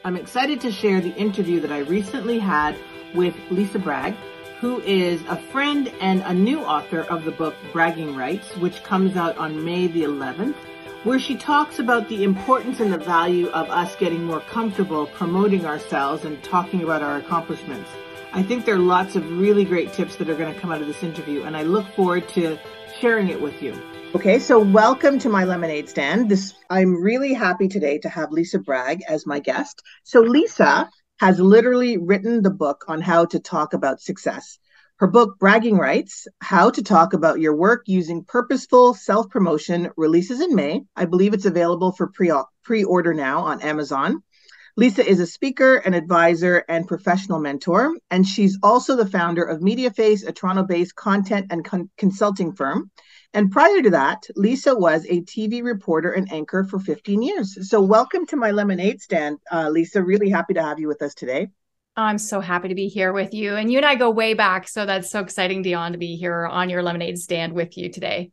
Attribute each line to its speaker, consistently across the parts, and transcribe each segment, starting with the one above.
Speaker 1: I'm excited to share the interview that I recently had with Lisa Bragg, who is a friend and a new author of the book Bragging Rights, which comes out on May the 11th, where she talks about the importance and the value of us getting more comfortable promoting ourselves and talking about our accomplishments. I think there are lots of really great tips that are going to come out of this interview, and I look forward to sharing it with you. Okay, so welcome to my lemonade stand. I'm really happy today to have Lisa Bragg as my guest. So Lisa has literally written the book on how to talk about success. Her book, Bragging Rights, How to Talk About Your Work Using Purposeful Self-Promotion, releases in May. I believe it's available for pre-order now on Amazon. Lisa is a speaker, an advisor, and professional mentor, and she's also the founder of MediaFace, a Toronto-based content and consulting firm. And prior to that, Lisa was a TV reporter and anchor for 15 years. So welcome to my lemonade stand, Lisa. Really happy to have you with us today.
Speaker 2: I'm so happy to be here with you. And you and I go way back. So that's so exciting, Dion, to be here on your lemonade stand with you today.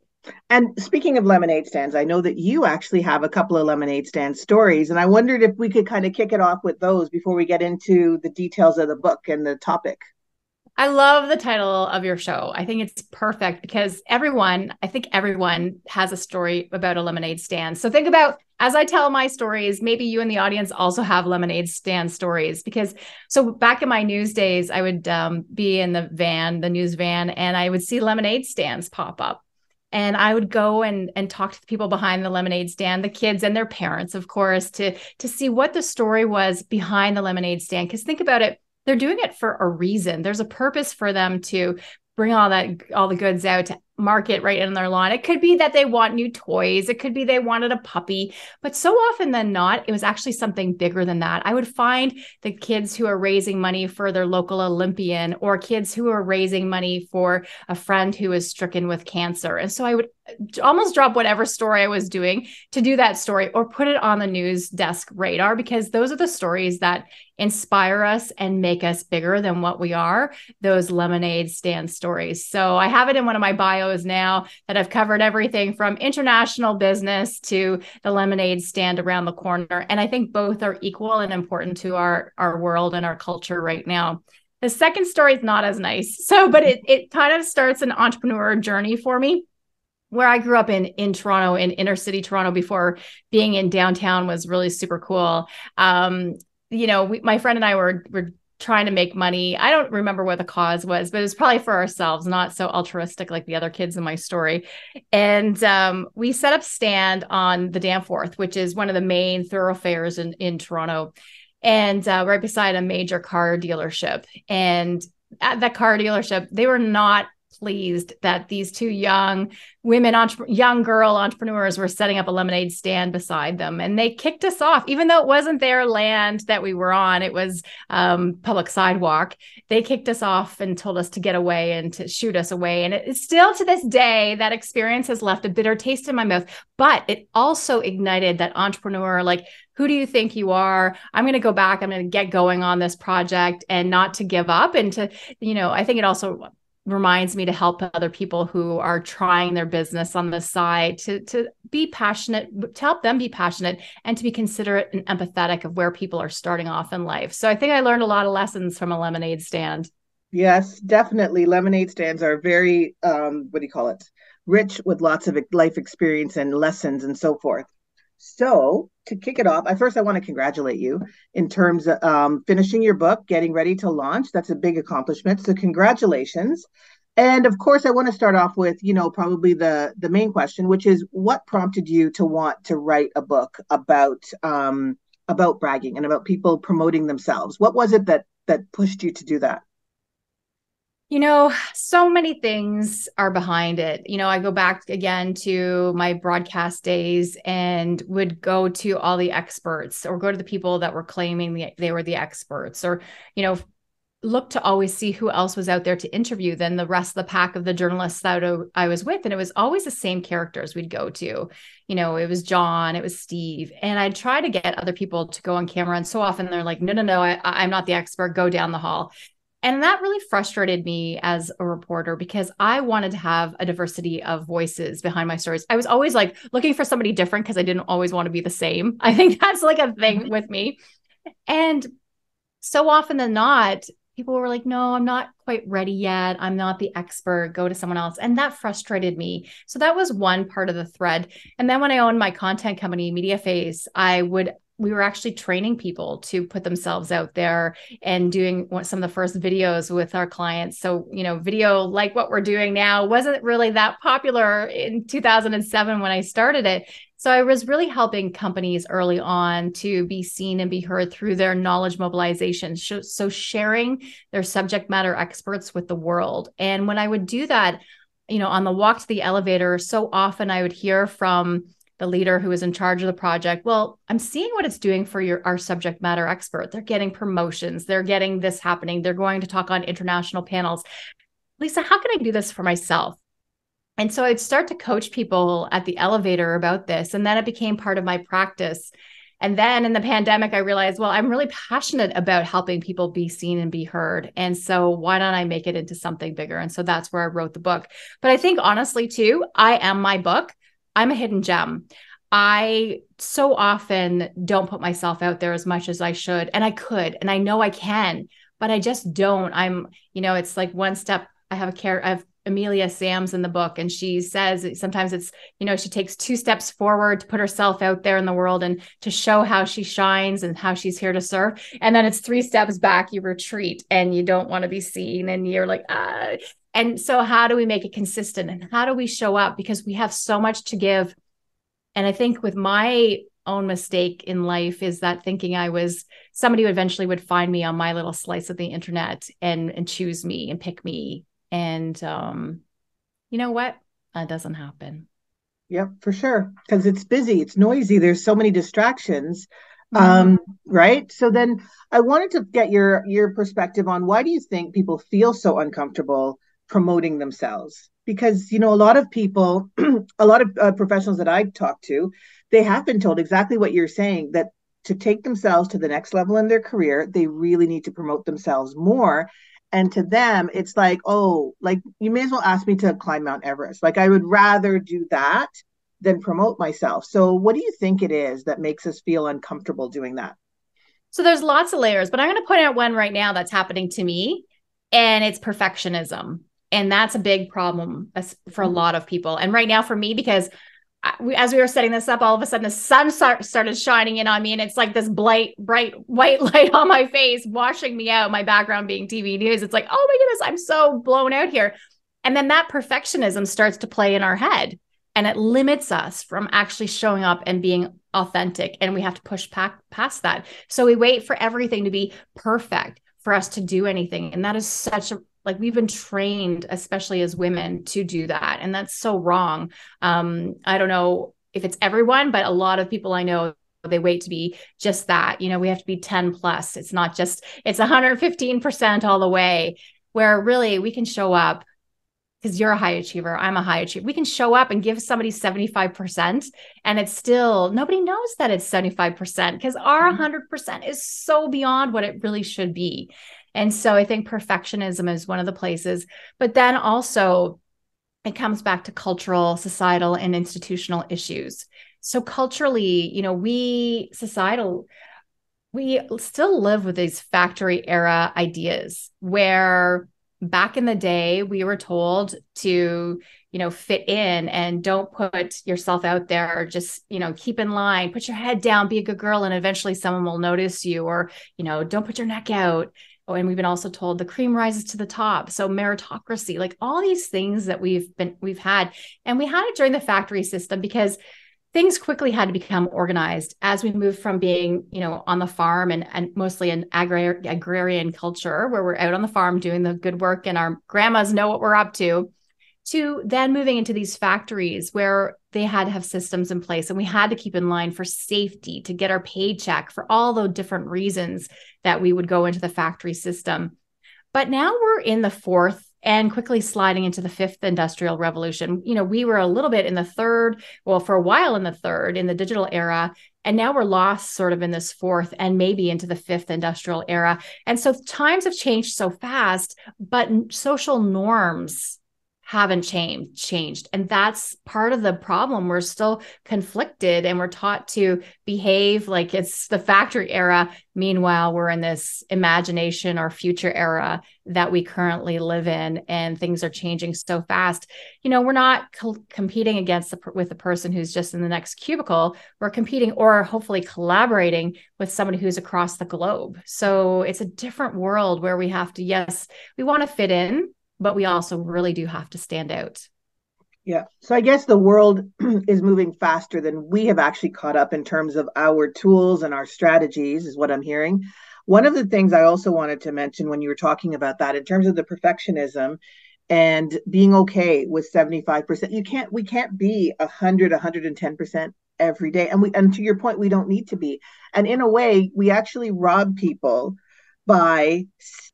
Speaker 1: And speaking of lemonade stands, I know that you actually have a couple of lemonade stand stories. And I wondered if we could kind of kick it off with those before we get into the details of the book and the topic.
Speaker 2: I love the title of your show. I think it's perfect because everyone has a story about a lemonade stand. So think about, as I tell my stories, maybe you in the audience also have lemonade stand stories, because so back in my news days, I would be in the news van, and I would see lemonade stands pop up. And I would go and talk to the people behind the lemonade stand, the kids and their parents, of course, to see what the story was behind the lemonade stand. Because think about it, they're doing it for a reason. There's a purpose for them to bring all the goods out to market right in their lawn. It could be that they want new toys. It could be they wanted a puppy, but so often than not, it was actually something bigger than that. I would find the kids who are raising money for their local Olympian, or kids who are raising money for a friend who is stricken with cancer. And so I would almost drop whatever story I was doing to do that story, or put it on the news desk radar, because those are the stories that inspire us and make us bigger than what we are, those lemonade stand stories. So I have it in one of my bios now that I've covered everything from international business to the lemonade stand around the corner. And I think both are equal and important to our world and our culture right now. The second story is not as nice. But it kind of starts an entrepreneur journey for me, where I grew up in Toronto, in inner city Toronto, before being in downtown was really super cool. My friend and I were trying to make money. I don't remember what the cause was, but it was probably for ourselves, not so altruistic like the other kids in my story. And we set up stand on the Danforth, which is one of the main thoroughfares in Toronto, and right beside a major car dealership. And at that car dealership, they were not pleased that these two young girl entrepreneurs were setting up a lemonade stand beside them. And they kicked us off, even though it wasn't their land that we were on. It was public sidewalk. They kicked us off and told us to get away and to shoot us away. And it's still to this day, that experience has left a bitter taste in my mouth, but it also ignited that entrepreneur, like, who do you think you are? I'm going to go back. I'm going to get going on this project, and not to give up. And to, I think it also reminds me to help other people who are trying their business on the side to be passionate, to help them be passionate, and to be considerate and empathetic of where people are starting off in life. So I think I learned a lot of lessons from a lemonade stand.
Speaker 1: Yes, definitely. Lemonade stands are very, rich with lots of life experience and lessons and so forth. So to kick it off, I want to congratulate you in terms of finishing your book, getting ready to launch. That's a big accomplishment. So congratulations. And of course, I want to start off with, probably the main question, which is, what prompted you to want to write a book about bragging and about people promoting themselves? What was it that pushed you to do that?
Speaker 2: So many things are behind it. I go back again to my broadcast days and would go to all the experts, or go to the people that were claiming they were the experts, or, look to always see who else was out there to interview than the rest of the pack of the journalists that I was with. And it was always the same characters we'd go to. It was John, it was Steve. And I'd try to get other people to go on camera. And so often they're like, no, I'm not the expert. Go down the hall. And that really frustrated me as a reporter, because I wanted to have a diversity of voices behind my stories. I was always like looking for somebody different, because I didn't always want to be the same. I think that's like a thing with me. And so often than not, people were like, no, I'm not quite ready yet. I'm not the expert. Go to someone else. And that frustrated me. So that was one part of the thread. And then when I owned my content company, MediaFace, we were actually training people to put themselves out there and doing some of the first videos with our clients. So, video like what we're doing now wasn't really that popular in 2007 when I started it. So I was really helping companies early on to be seen and be heard through their knowledge mobilization. So sharing their subject matter experts with the world. And when I would do that, on the walk to the elevator, so often I would hear from the leader who was in charge of the project, well, I'm seeing what it's doing for our subject matter expert. They're getting promotions. They're getting this happening. They're going to talk on international panels. Lisa, how can I do this for myself? And so I'd start to coach people at the elevator about this. And then it became part of my practice. And then in the pandemic, I realized, well, I'm really passionate about helping people be seen and be heard. And so why don't I make it into something bigger? And so that's where I wrote the book. But I think honestly, too, I am my book. I'm a hidden gem. I so often don't put myself out there as much as I should. And I could, and I know I can, but I just don't. It's like one step. I have Amelia Sams in the book, and she says sometimes it's, she takes 2 steps forward to put herself out there in the world and to show how she shines and how she's here to serve. And then it's 3 steps back, you retreat and you don't want to be seen. And you're like, ah. And so how do we make it consistent, and how do we show up? Because we have so much to give. And I think with my own mistake in life is that thinking I was somebody who eventually would find me on my little slice of the internet and choose me and pick me. And you know what? That doesn't happen.
Speaker 1: Yeah, for sure. Because it's busy, it's noisy. There's so many distractions. Right. So then I wanted to get your perspective on, why do you think people feel so uncomfortable promoting themselves? Because, a lot of people, a lot of professionals that I talk to, they have been told exactly what you're saying, that to take themselves to the next level in their career, they really need to promote themselves more. And to them, it's like, oh, like, you may as well ask me to climb Mount Everest. Like, I would rather do that than promote myself. So what do you think it is that makes us feel uncomfortable doing that?
Speaker 2: So there's lots of layers, but I'm going to point out one right now that's happening to me, and it's perfectionism. And that's a big problem for a lot of people. And right now for me, because as we were setting this up, all of a sudden the sun started shining in on me, and it's like this bright white light on my face, washing me out, my background being TV news. It's like, oh my goodness, I'm so blown out here. And then that perfectionism starts to play in our head, and it limits us from actually showing up and being authentic. And we have to push past that. So we wait for everything to be perfect for us to do anything. And that is we've been trained, especially as women, to do that. And that's so wrong. I don't know if it's everyone, but a lot of people I know, they wait to be just that. We have to be 10 plus. It's not just, it's 115% all the way, where really we can show up, because you're a high achiever, I'm a high achiever. We can show up and give somebody 75%, and it's still, nobody knows that it's 75%, because our 100% is so beyond what it really should be. And so I think perfectionism is one of the places, but then also it comes back to cultural, societal, and institutional issues. So culturally, we still live with these factory era ideas, where back in the day, we were told to, fit in and don't put yourself out there. Just, keep in line, put your head down, be a good girl, and eventually someone will notice you. Or, don't put your neck out. Oh, and we've been also told the cream rises to the top. So meritocracy, like all these things that we've had, and we had it during the factory system, because things quickly had to become organized as we moved from being, on the farm and mostly an agrarian culture, where we're out on the farm doing the good work and our grandmas know what we're up to then moving into these factories where they had to have systems in place, and we had to keep in line for safety, to get our paycheck, for all the different reasons that we would go into the factory system. But now we're in the 4th and quickly sliding into the 5th industrial revolution. We were a little bit in the 3rd, for a while in the 3rd, in the digital era, and now we're lost sort of in this 4th and maybe into the 5th industrial era. And so times have changed so fast, but social norms haven't changed. And that's part of the problem. We're still conflicted and we're taught to behave like it's the factory era. Meanwhile, we're in this imagination or future era that we currently live in, and things are changing so fast. We're not competing with the person who's just in the next cubicle. We're competing or hopefully collaborating with somebody who's across the globe. So it's a different world where we have to, yes, we want to fit in, but we also really do have to stand out.
Speaker 1: Yeah. So I guess the world is moving faster than we have actually caught up in terms of our tools and our strategies, is what I'm hearing. One of the things I also wanted to mention when you were talking about that, in terms of the perfectionism and being okay with 75%, we can't be 100, 110% every day. And to your point, we don't need to be. And in a way, we actually rob people by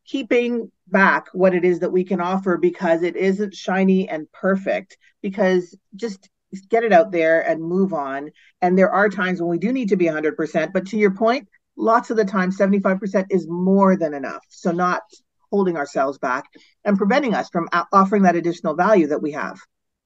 Speaker 1: keeping back what it is that we can offer because it isn't shiny and perfect, because just get it out there and move on. And there are times when we do need to be 100%, but to your point, lots of the time 75% is more than enough. So not holding ourselves back and preventing us from offering that additional value that we have.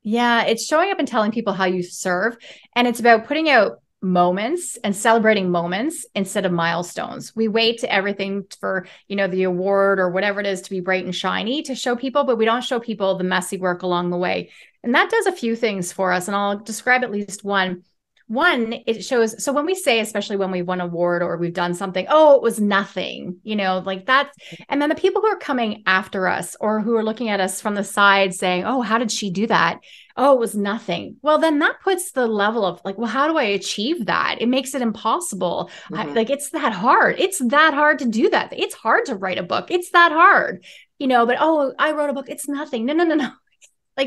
Speaker 2: Yeah, it's showing up and telling people how you serve, and it's about putting out moments and celebrating moments instead of milestones. We wait to everything for, the award or whatever it is to be bright and shiny to show people, but we don't show people the messy work along the way. And that does a few things for us. And I'll describe at least one. One, it shows, so when we say, especially when we won an award or we've done something, oh, it was nothing, like that. And then the people who are coming after us or who are looking at us from the side saying, oh, how did she do that? Oh, it was nothing. Well, then that puts the level of like, well, how do I achieve that? It makes it impossible.
Speaker 1: Mm-hmm.
Speaker 2: It's that hard. It's that hard to do that. It's hard to write a book. It's that hard, but, oh, I wrote a book. It's nothing. No.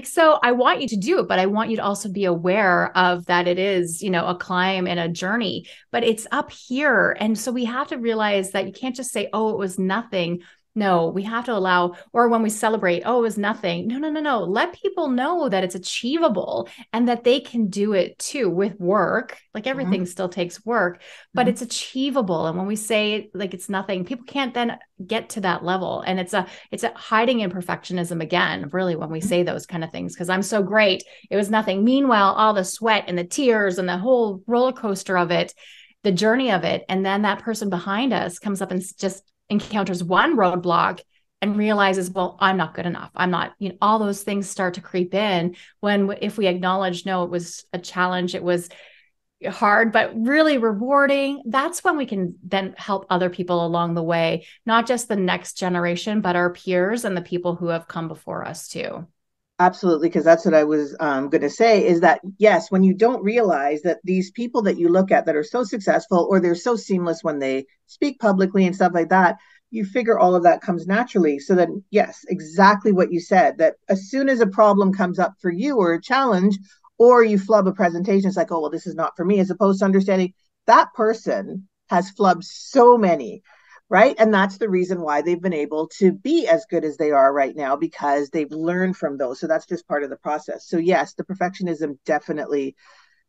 Speaker 2: So I want you to do it, but I want you to also be aware of that it is, a climb and a journey, but it's up here. And so we have to realize that you can't just say, oh, it was nothing. No, we have to allow, or when we celebrate, oh, it was nothing. No. Let people know that it's achievable and that they can do it too with work. Like everything still takes work, but it's achievable. And when we say like it's nothing, people can't then get to that level. And it's a hiding in perfectionism again, really, when we say those kind of things, because I'm so great. It was nothing. Meanwhile, all the sweat and the tears and the whole roller coaster of it, the journey of it. And then that person behind us comes up and just encounters one roadblock and realizes, well, I'm not good enough. I'm not, all those things start to creep in if we acknowledge, no, it was a challenge. It was hard, but really rewarding. That's when we can then help other people along the way, not just the next generation, but our peers and the people who have come before us too.
Speaker 1: Absolutely, because that's what I was going to say, is that, yes, when you don't realize that these people that you look at that are so successful, or they're so seamless when they speak publicly and stuff like that, you figure all of that comes naturally. So then, yes, exactly what you said, that as soon as a problem comes up for you or a challenge, or you flub a presentation, it's like, oh, well, this is not for me, as opposed to understanding that person has flubbed so many. Right. And that's the reason why they've been able to be as good as they are right now, because they've learned from those. So that's just part of the process. So yes, the perfectionism definitely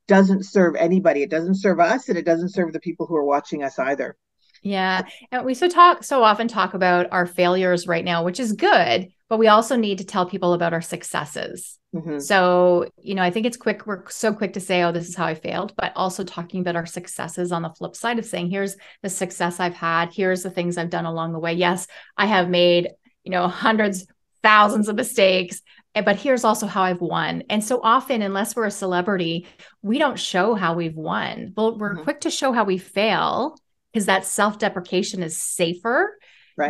Speaker 1: doesn't serve anybody. It doesn't serve us, and it doesn't serve the people who are watching us either.
Speaker 2: Yeah. And we so often talk about our failures right now, which is good, but we also need to tell people about our successes.
Speaker 1: Mm-hmm.
Speaker 2: So, I think we're so quick to say, oh, this is how I failed, but also talking about our successes on the flip side of saying, here's the success I've had. Here's the things I've done along the way. Yes, I have made, hundreds, thousands of mistakes, but here's also how I've won. And so often, unless we're a celebrity, we don't show how we've won. Well, we're quick to show how we fail, because that self-deprecation is safer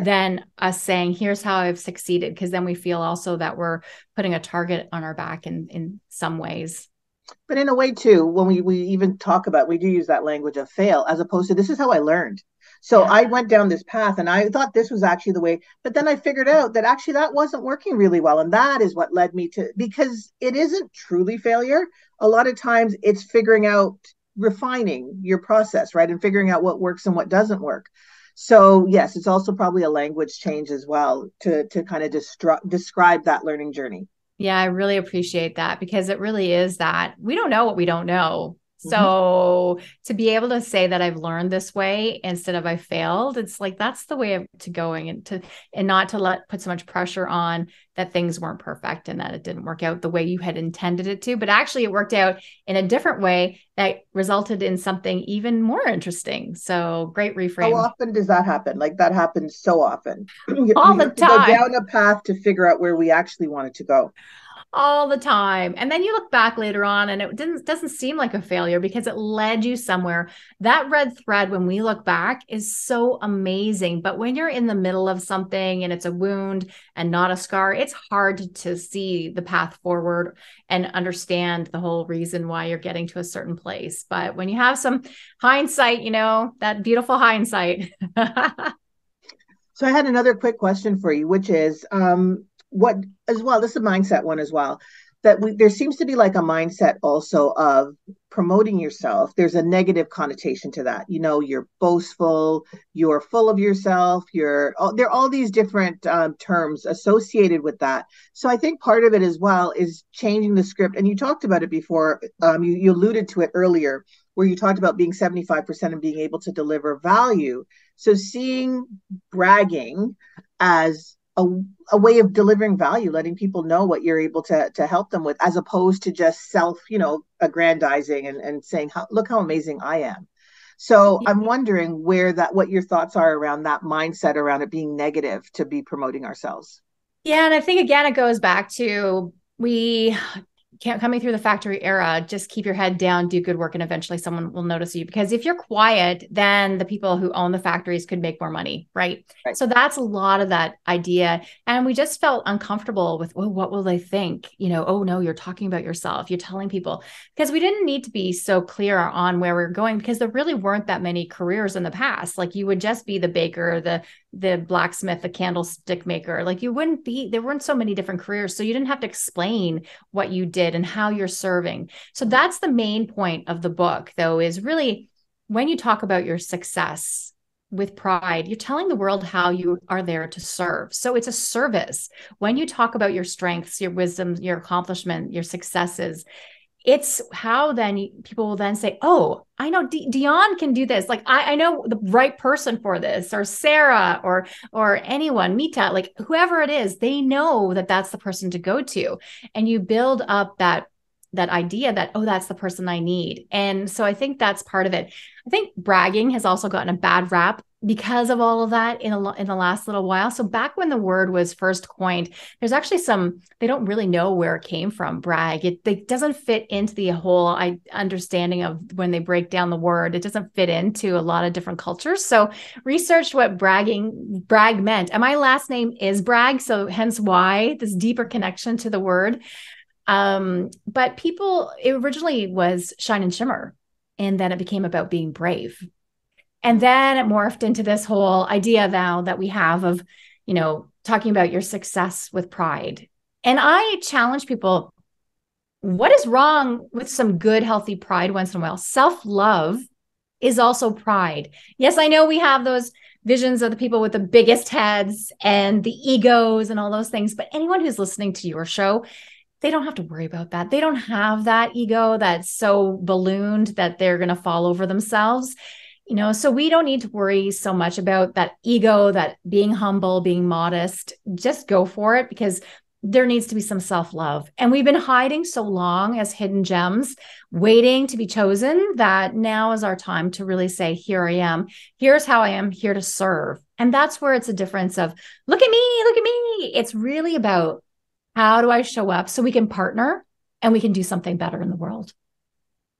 Speaker 2: than us saying, here's how I've succeeded. Because then we feel also that we're putting a target on our back in some ways.
Speaker 1: But in a way too, when we even talk about, we do use that language of fail, as opposed to, this is how I learned. So I went down this path and I thought this was actually the way, but then I figured out that actually that wasn't working really well. And that is what led me to, because it isn't truly failure. A lot of times it's figuring out, refining your process, right? And figuring out what works and what doesn't work. So yes, it's also probably a language change as well to kind of describe that learning journey.
Speaker 2: Yeah, I really appreciate that, because it really is that we don't know what we don't know. So to be able to say that I've learned this way instead of I failed, it's like, that's the way to going, and not to put so much pressure on that things weren't perfect and that it didn't work out the way you had intended it to, but actually it worked out in a different way that resulted in something even more interesting. So great reframe.
Speaker 1: How often does that happen? Like that happens so often.
Speaker 2: All
Speaker 1: We
Speaker 2: the
Speaker 1: have to go
Speaker 2: time.
Speaker 1: down a path to figure out where we actually wanted to go.
Speaker 2: All the time. And then you look back later on and it doesn't seem like a failure because it led you somewhere. That red thread, when we look back, is so amazing. But when you're in the middle of something and it's a wound and not a scar, it's hard to see the path forward and understand the whole reason why you're getting to a certain place. But when you have some hindsight, that beautiful hindsight.
Speaker 1: So I had another quick question for you, which is what as well, this is a mindset one as well, that there seems to be like a mindset also of promoting yourself. There's a negative connotation to that. You're boastful, you're full of yourself, there are all these different terms associated with that. So I think part of it as well is changing the script. And you talked about it before. You alluded to it earlier, where you talked about being 75% and being able to deliver value. So seeing bragging as a way of delivering value, letting people know what you're able to help them with, as opposed to just aggrandizing and saying, look how amazing I am. So I'm wondering what your thoughts are around that mindset, around it being negative to be promoting ourselves.
Speaker 2: Yeah. And I think, again, it goes back to coming through the factory era, just keep your head down, do good work, and eventually someone will notice you. Because if you're quiet, then the people who own the factories could make more money, right? So that's a lot of that idea. And we just felt uncomfortable with, well, what will they think? Oh no, you're talking about yourself. You're telling people, because we didn't need to be so clear on where we're going, because there really weren't that many careers in the past. Like you would just be the baker, the blacksmith, the candlestick maker. Like there weren't so many different careers. So you didn't have to explain what you did and how you're serving. So that's the main point of the book, though, is really when you talk about your success with pride, you're telling the world how you are there to serve. So it's a service. When you talk about your strengths, your wisdom, your accomplishment, your successes, it's how then people will then say, oh, I know Dion can do this. Like, I know the right person for this, or Sarah, or anyone, Mita, like whoever it is, they know that that's the person to go to. And you build up that idea that, oh, that's the person I need. And so I think that's part of it. I think bragging has also gotten a bad rap because of all of that in the last little while. So back when the word was first coined, there's actually they don't really know where it came from, brag. It doesn't fit into the whole understanding of when they break down the word. It doesn't fit into a lot of different cultures. So researched what brag meant. And my last name is Bragg. So hence why this deeper connection to the word. But it originally was shine and shimmer. And then it became about being brave. And then it morphed into this whole idea now that we have of, talking about your success with pride. And I challenge people, what is wrong with some good, healthy pride once in a while? Self-love is also pride. Yes, I know we have those visions of the people with the biggest heads and the egos and all those things, but anyone who's listening to your show, they don't have to worry about that. They don't have that ego that's so ballooned that they're going to fall over themselves. So we don't need to worry so much about that ego, that being humble, being modest. Just go for it, because there needs to be some self-love. And we've been hiding so long as hidden gems, waiting to be chosen, that now is our time to really say, here I am. Here's how I am here to serve. And that's where it's a difference of, look at me, look at me. It's really about, how do I show up so we can partner and we can do something better in the world?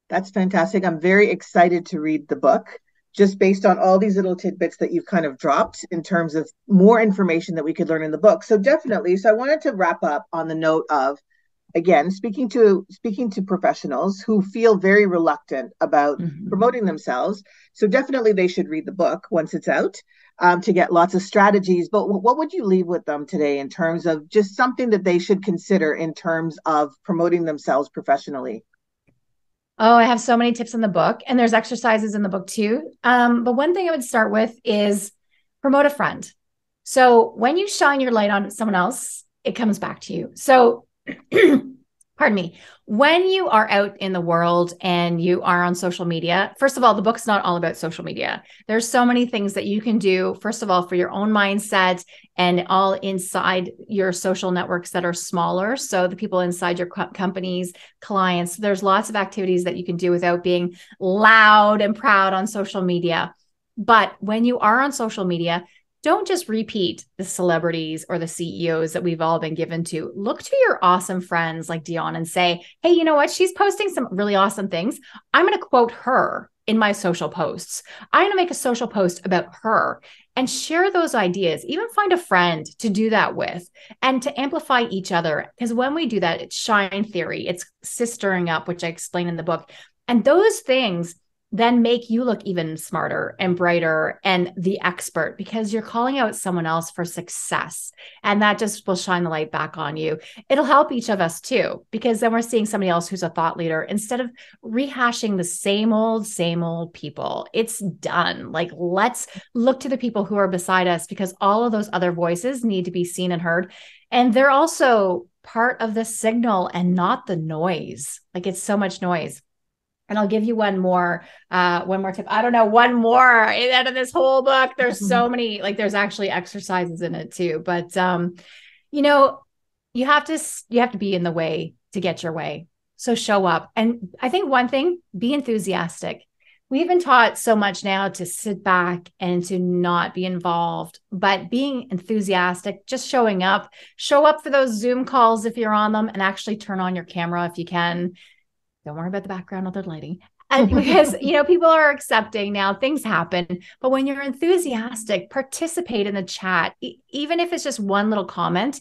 Speaker 1: That's fantastic. I'm very excited to read the book, just based on all these little tidbits that you've kind of dropped in terms of more information that we could learn in the book. So definitely. So I wanted to wrap up on the note of, again, speaking to professionals who feel very reluctant about promoting themselves. So definitely they should read the book once it's out, to get lots of strategies. But what would you leave with them today in terms of just something that they should consider in terms of promoting themselves professionally?
Speaker 2: Oh, I have so many tips in the book, and there's exercises in the book too. But one thing I would start with is promote a friend. So when you shine your light on someone else, it comes back to you. So pardon me, when you are out in the world and you are on social media, first of all, the book's not all about social media. There's so many things that you can do, first of all, for your own mindset and all inside your social networks that are smaller. So the people inside your companies, clients, there's lots of activities that you can do without being loud and proud on social media. But when you are on social media, don't just repeat the celebrities or the CEOs that we've all been given to. Look to your awesome friends like Dion and say, hey, you know what? She's posting some really awesome things. I'm going to quote her in my social posts. I'm going to make a social post about her and share those ideas. Even find a friend to do that with and to amplify each other. Because when we do that, it's shine theory. It's sistering up, which I explain in the book. And those things then make you look even smarter and brighter and the expert because you're calling out someone else for success. And that just will shine the light back on you. It'll help each of us too, because then we're seeing somebody else who's a thought leader instead of rehashing the same old people. It's done. Like, let's look to the people who are beside us because all of those other voices need to be seen and heard. And they're also part of the signal and not the noise. Like, it's so much noise. And I'll give you one more tip. I don't know, one more out of this whole book. There's so many, like there's actually exercises in it too. But, you know, you have to be in the way to get your way. So show up. And I think one thing, be enthusiastic. We've been taught so much now to sit back and to not be involved, but being enthusiastic, just showing up, show up for those Zoom calls if you're on them and actually turn on your camera if you can. Don't worry about the background or the lighting. Because, you know, people are accepting now, things happen. But when you're enthusiastic, participate in the chat. Even if it's just one little comment,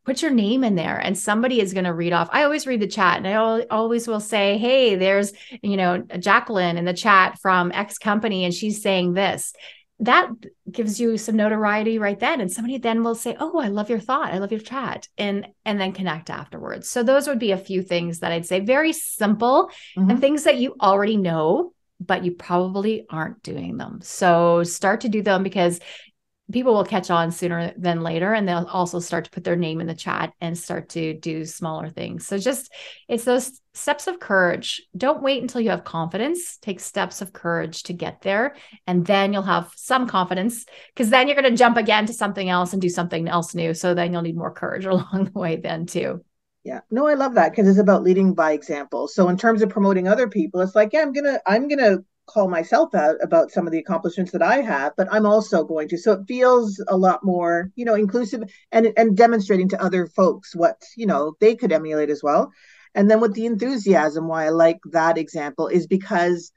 Speaker 2: put your name in there and somebody is going to read off. I always read the chat and I always will say, hey, there's, you know, Jacqueline in the chat from X company and she's saying this. That gives you some notoriety right then. And somebody then will say, oh, I love your thought. I love your chat. And then connect afterwards. So those would be a few things that I'd say, very simple and things that you already know, but you probably aren't doing them. So start to do them because people will catch on sooner than later. And they'll also start to put their name in the chat and start to do smaller things. So it's those steps of courage. Don't wait until you have confidence. Take steps of courage to get there. And then you'll have some confidence because then you're going to jump again to something else and do something else new. So then you'll need more courage along the way then too.
Speaker 1: Yeah, no, I love that because it's about leading by example. So in terms of promoting other people, it's like, yeah, I'm gonna call myself out about some of the accomplishments that I have, but I'm also going to. So it feels a lot more, you know, inclusive and demonstrating to other folks what, you know, they could emulate as well. And then with the enthusiasm, why I like that example is because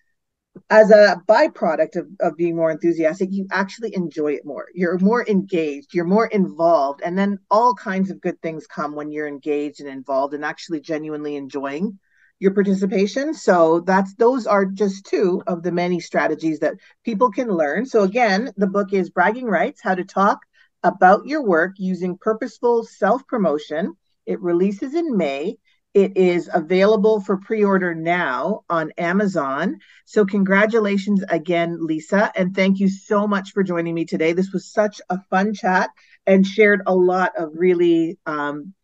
Speaker 1: as a byproduct of being more enthusiastic, you actually enjoy it more. You're more engaged, you're more involved. And then all kinds of good things come when you're engaged and involved and actually genuinely enjoying your participation. So those are just two of the many strategies that people can learn. So again, the book is Bragging Rights: How to Talk About Your Work Using Purposeful Self-Promotion. It releases in May. It is available for pre-order now on Amazon. So congratulations again, Lisa. And thank you so much for joining me today. This was such a fun chat and shared a lot of really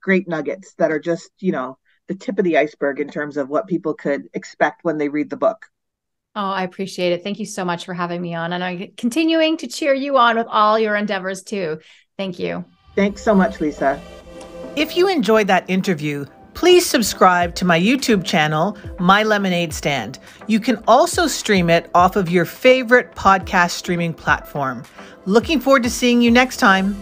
Speaker 1: great nuggets that are just, you know, the tip of the iceberg in terms of what people could expect when they read the book.
Speaker 2: Oh, I appreciate it. Thank you so much for having me on. And I'm continuing to cheer you on with all your endeavors too. Thank you.
Speaker 1: Thanks so much, Lisa. If you enjoyed that interview, please subscribe to my YouTube channel, My Lemonade Stand. You can also stream it off of your favorite podcast streaming platform. Looking forward to seeing you next time.